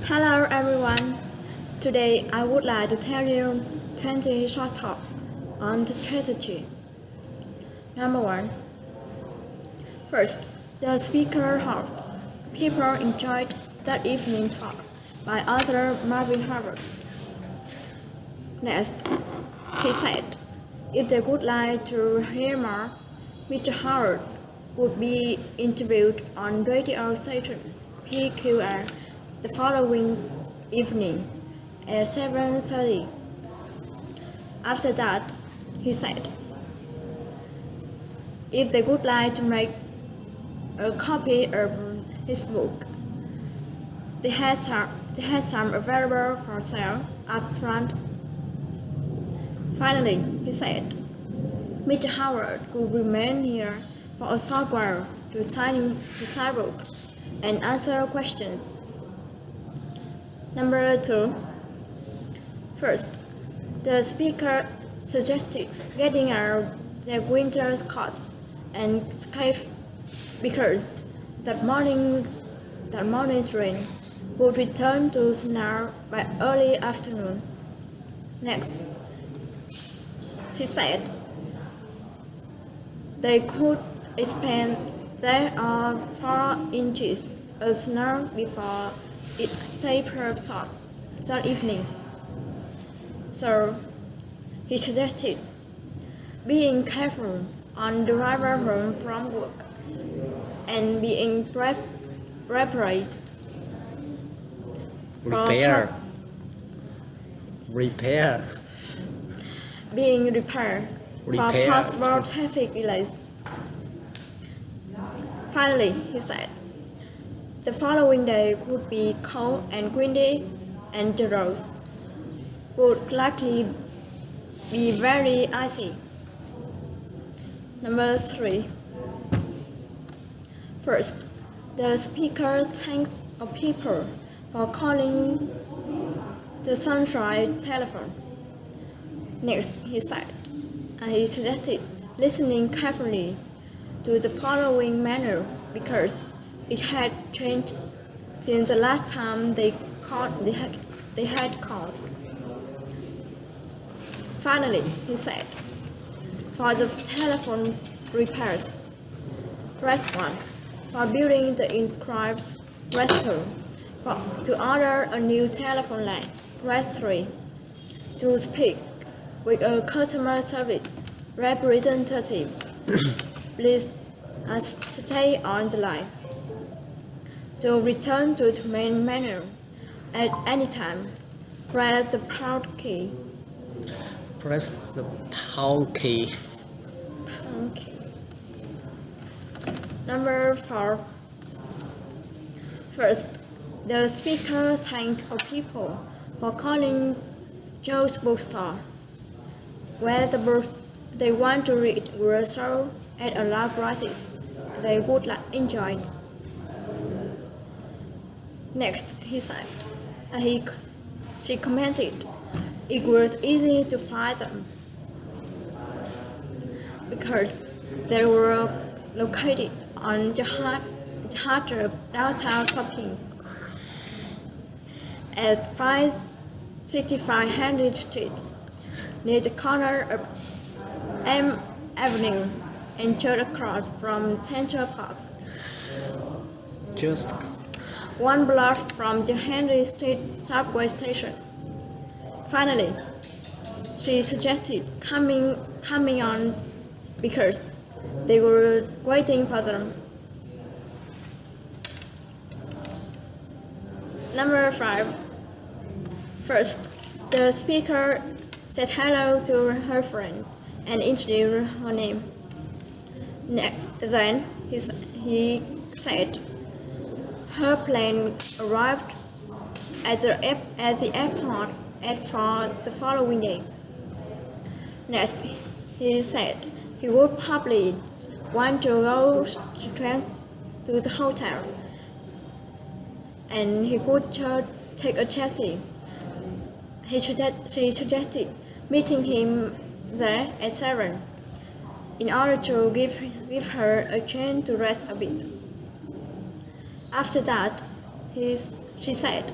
Hello everyone. Today I would like to tell you 20 short talk on the strategy. Number 1. First, the speaker hoped people enjoyed that evening talk by author Marvin Harvard. Next, she said, if they would like to hear more, Mr. Howard would be interviewed on radio station PQR the following evening at 7:30. After that, he said, if they would like to make a copy of his book, they had some available for sale up front. Finally, he said, Mr. Howard could remain here for a short while to sign books and answer questions. Number 2. First, the speaker suggested getting out their winter coats and scarf because that morning's rain would return to snow by early afternoon. Next, she said, they could expect there are 4 inches of snow before it stayed short that evening. So, he suggested being careful on the drive home from work and being prepared being prepared for possible traffic delays. Finally, he said, the following day would be cold and windy, and the roads would likely be very icy. Number 3. First, the speaker thanks people for calling the Sunshine telephone. Next, he suggested listening carefully to the following manual because it had changed since the last time they had called. Finally, he said, for the telephone repairs, press 1. For building the infrastructure, to order a new telephone line, press 3. To speak with a customer service representative, please stay on the line. To return to the main menu at any time, press the pound key. Press the pound key. Number 4. First, the speaker thanked people for calling Joe's bookstore, where the books they want to read were sold at a low prices they would enjoy. Next, he said, she commented, it was easy to find them because they were located on the heart of downtown shopping at 6500 Street, near the corner of M Avenue and just across from Central Park. Just 1 block from the Henry Street subway station. Finally, she suggested coming on because they were waiting for them. Number 5. First, the speaker said hello to her friend and introduced her name. Then he said her plane arrived at the airport at 4 the following day. Next, he said he would probably want to go straight to the hotel and he could take a taxi. She suggested meeting him there at 7 in order to give her a chance to rest a bit. After that, she said,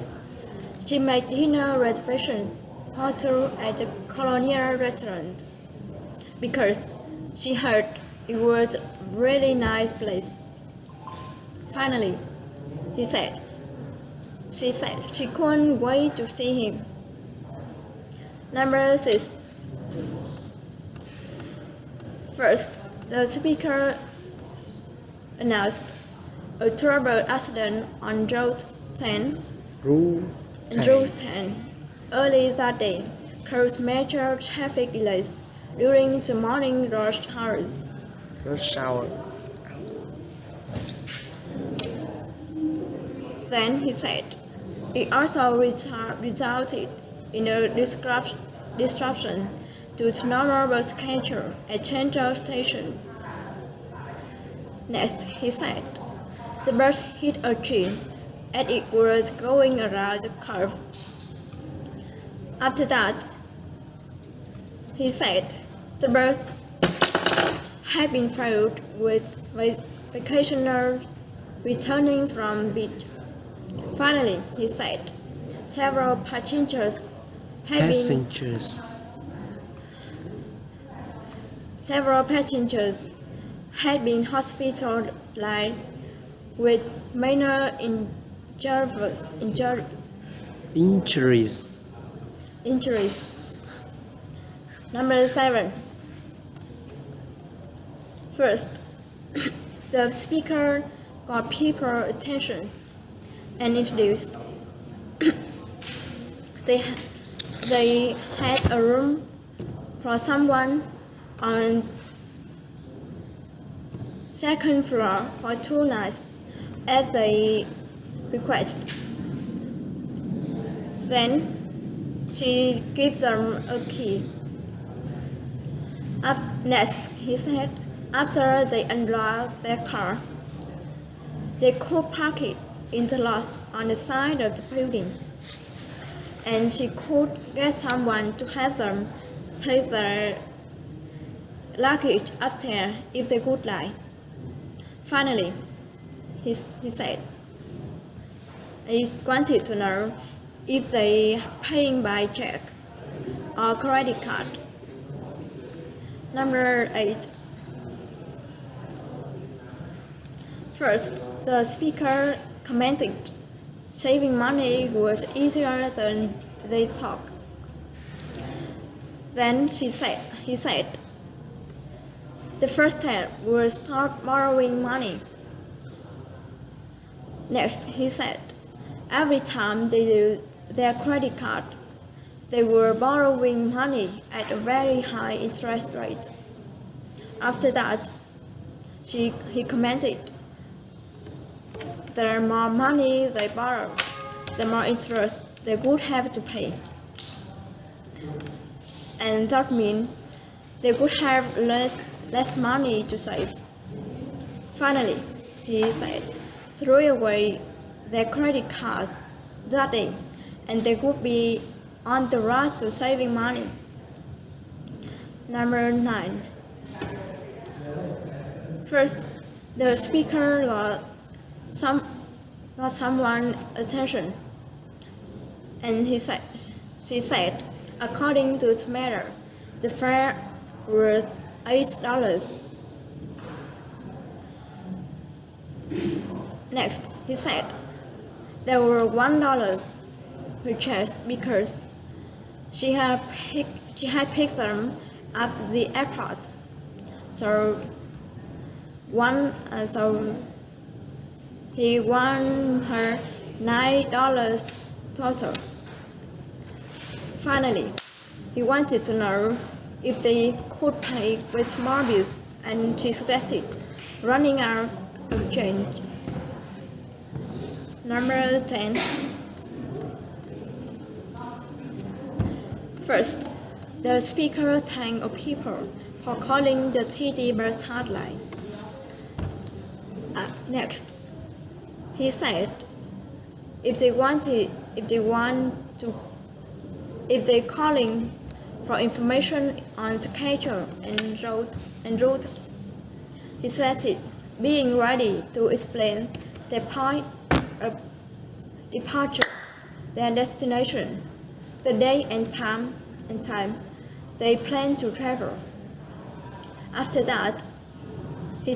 She made dinner reservations for two at the Colonial restaurant because she heard it was a really nice place. Finally, she said she couldn't wait to see him. Number 6. First, the speaker announced a terrible accident on Route 10 Rule Route 10 early that day caused major traffic delays during the morning rush hours. Rush hour. Then he said, it also resulted in a disruption to the normal bus schedule at Central Station. Next, he said, the bus hit a tree as it was going around the curve. After that, he said, the bus had been filled with vacationers returning from beach. Finally, he said, several passengers had been hospitalized with minor Injuries. Number 7. First, the speaker got people's attention and introduced. They had a room for someone on second floor for 2 nights at their request. Then she gave them a key. Next, he said, after they unlocked their car, they could park it in the lot on the side of the building, and she could get someone to help them take their luggage upstairs if they would like. Finally, he said, he wanted to know if they are paying by check or credit card. Number 8. First, the speaker commented saving money was easier than they thought. Then he said, the first step was start borrowing money. Next, he said, every time they used their credit card, they were borrowing money at a very high interest rate. After that, he commented, the more money they borrow, the more interest they would have to pay. And that means they would have less money to save. Finally, he said, throw away their credit card that day, and they would be on the road to saving money. Number 9. First, the speaker got someone's attention, and she said, according to the matter, the fare was $8. Next, he said, there were $1 purchased because she had picked them up at the airport. So he won her $9 total. Finally, he wanted to know if they could pay with small bills, and she suggested running out of change. Number 10. First, the speaker thanked people for calling the TD bus hotline. Next, he said, if they're calling for information on schedule and routes, he said it, being ready to explain their point of departure their destination, the day and time they plan to travel. After that, he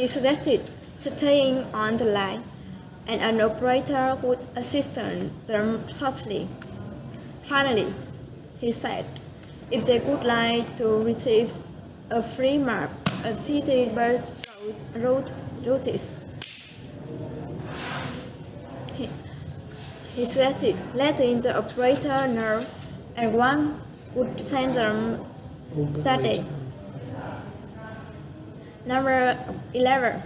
suggested staying on the line, and an operator would assist them shortly. Finally, he said if they would like to receive a free map of city bus routes, he suggested letting the operator know, and one would send them that day. Number 11.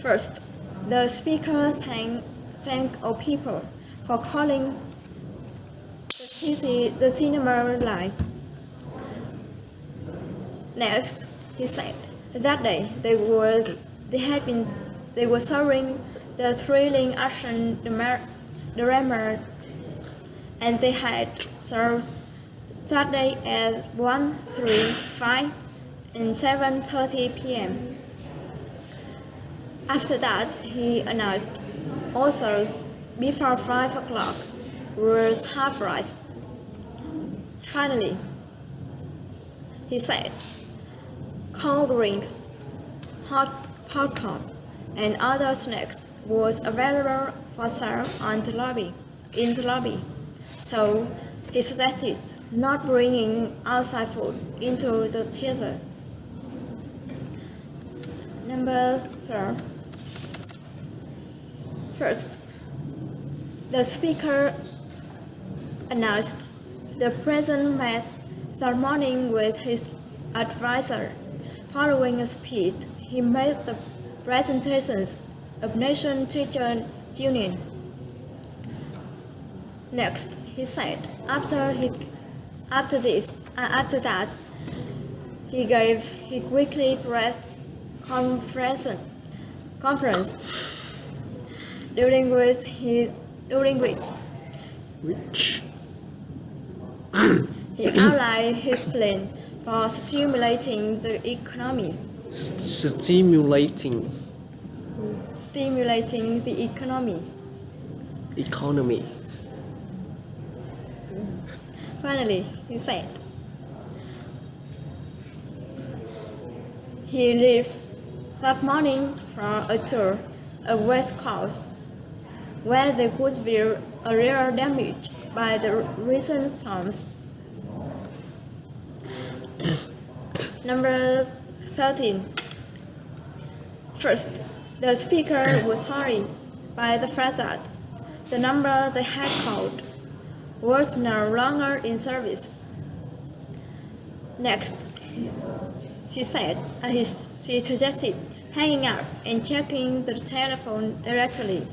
First, the speaker thanked all people for calling the cinema line. Next, he said that day they were showing the thrilling action drama, and they had served that day at 1, 3, 5, and 7:30 p.m. After that, he announced also before 5 o'clock was half price. Finally, he said cold drinks, hot popcorn, and other snacks was available for sale in the lobby. So he suggested not bringing outside food into the theater. Number 3. First, the speaker announced the president met that morning with his advisor. Following a speech, he made the presentations of Nation Teacher Union. Next, he said after that, he gave his weekly press conference during which he outlined his plan for stimulating the economy. Stimulating The economy. Finally, he said he left that morning for a tour of West Coast, where they could view a real damage by the recent storms. Number 13. First, the speaker was sorry by the fact that the number they had called was no longer in service. Next, she suggested hanging up and checking the telephone directly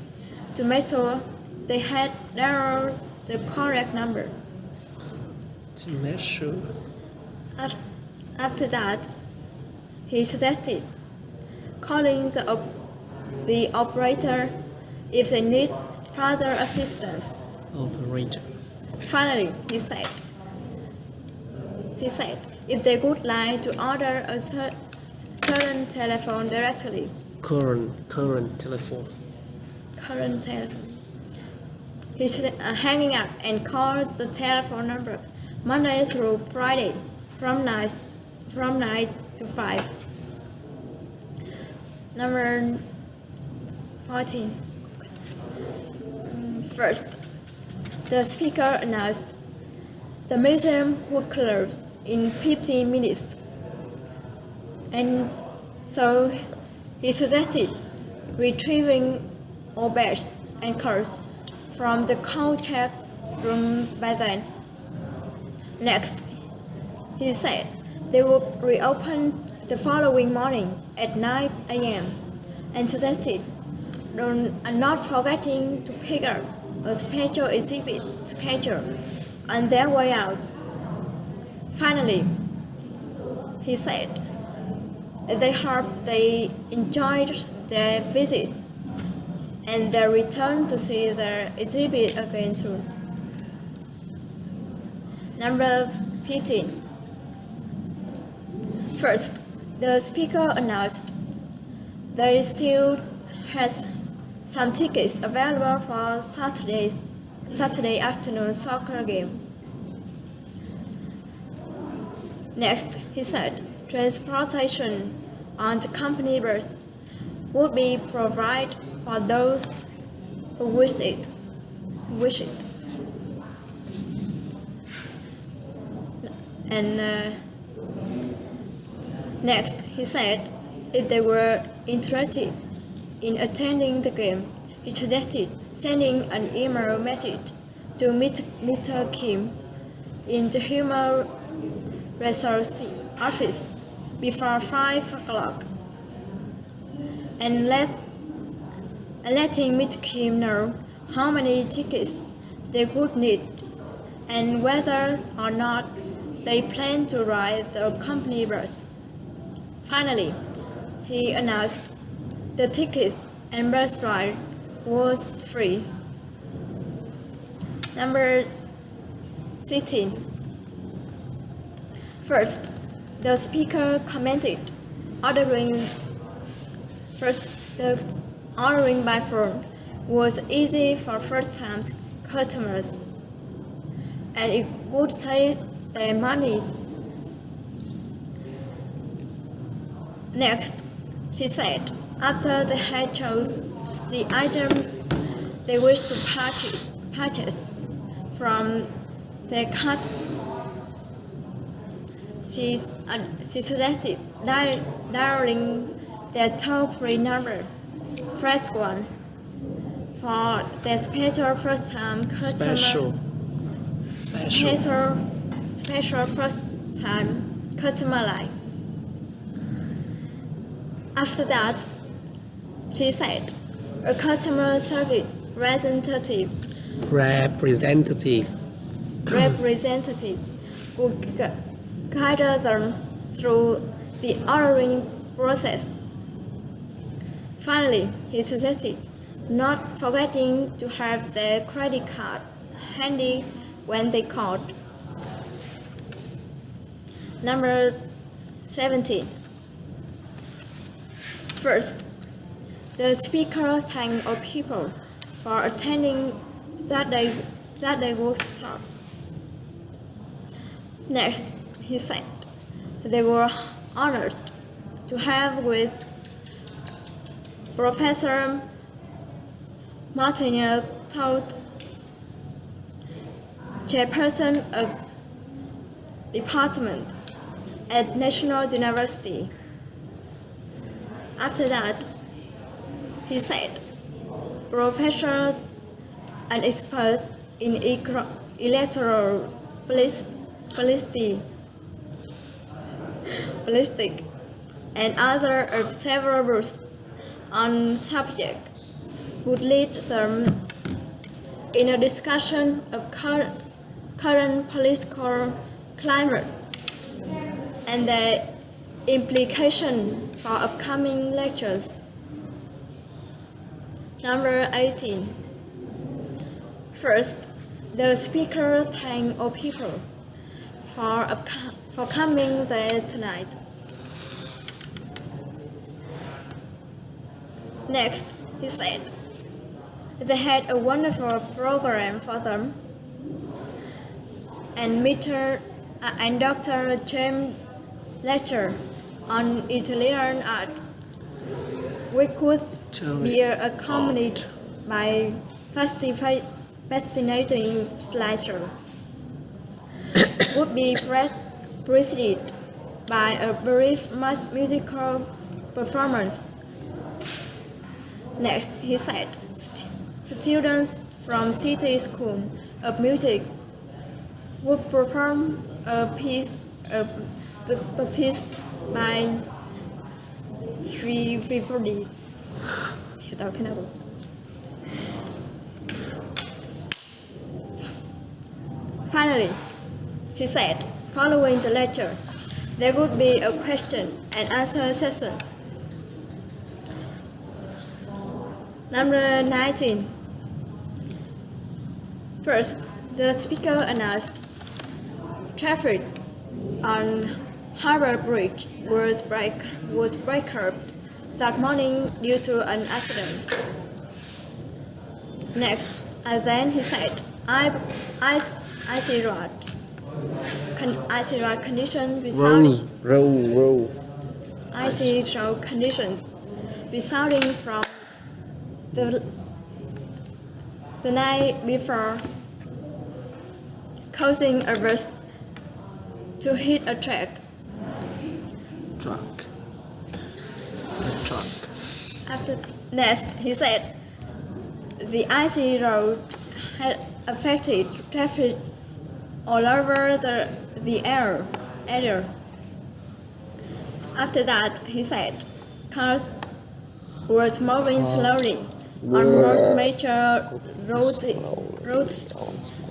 to make sure they had dialed the correct number. To measure. After that, he suggested calling the operator if they need further assistance. Operator. Finally, she said if they would like to order a certain telephone directly. Current telephone. He said hanging up and called the telephone number Monday through Friday from 9 to 5. Number 14. First, the speaker announced the museum would close in 15 minutes, and so he suggested retrieving all bags and clothes from the coal check room by then. Next, he said they would reopen the following morning at 9 a.m. and suggested not forgetting to pick up a special exhibit schedule on their way out. Finally, he said they hope they enjoyed their visit and their return to see their exhibit again soon. Number 15. First, the speaker announced there still has some tickets available for Saturday afternoon soccer game. Next, he said, transportation on the company bus would be provided for those who wish it. And next, he said, if they were interested in attending the game, he suggested sending an email message to Mr. Kim in the Human Resources office before 5 o'clock and letting Mr. Kim know how many tickets they would need and whether or not they plan to ride the company bus. Finally, he announced the tickets and bus ride was free. Number 16. First, the speaker commented, ordering by phone was easy for first-time customers, and it would save their money. Next, she said, after they had chosen the items they wished to purchase from their cart, she suggested dialing their toll-free number, press 1, for their special first-time customer. Special first-time customer line. After that, she said, a customer service representative would guide them through the ordering process. Finally, he suggested not forgetting to have their credit card handy when they called. Number 17. First, the speaker thanked all people for attending that day workshop. Next, he said they were honored to have with Professor Martin Todd, chairperson of department at National University. After that, he said, Professor and expert in electoral ballistics and other of several books on subject would lead them in a discussion of current political climate and their implication for upcoming lectures. Number 18. First, the speaker thanked all people for coming there tonight. Next, he said, they had a wonderful program for them, and Dr. James' lecture on Italian art, we could be accompanied by fascinating slideshow, would be preceded by a brief musical performance. Next, he said, students from City School of Music would perform a piece by Vivaldi. Finally, she said, following the lecture, there would be a question and answer session. Number 19. First, the speaker announced traffic on Harbour Bridge would break up that morning due to an accident. Next, and then he said, I see rod. I see rod condition resulting. Row. I see road conditions resulting from the night before, causing a bus to hit a truck. Truck. After next, he said, the icy road had affected traffic all over the area. After that, he said, cars was moving slowly on most major roads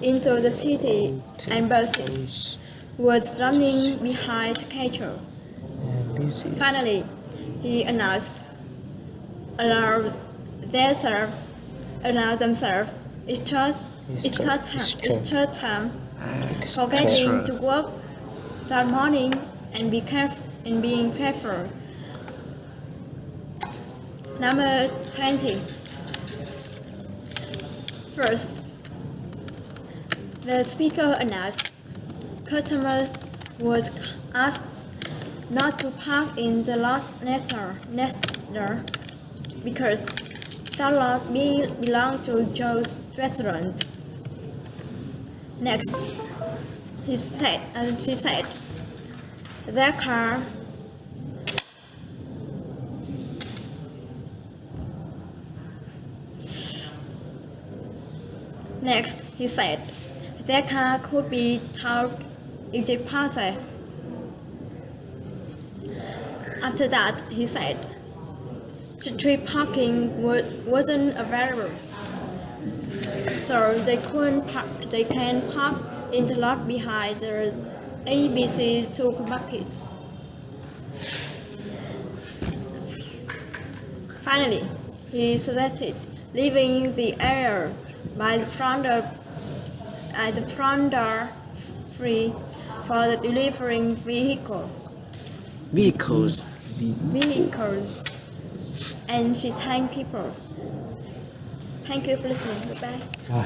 into the city, and buses was running behind schedule. Finally, he announced themselves it's third time forgetting to work that morning and being careful. Number 20. First, the speaker announced customers was asked not to park in the lot next door because that lot belonged to Joe's restaurant. Next, she said, their car Next, he said, their car could be towed if they parked there. After that, he said, street parking wasn't available, so they can park in the lot behind the ABC supermarket. Finally, he suggested leaving the area by the front door free for the delivering Vehicles. and she thanked people. Thank you for listening. Goodbye. Rồi.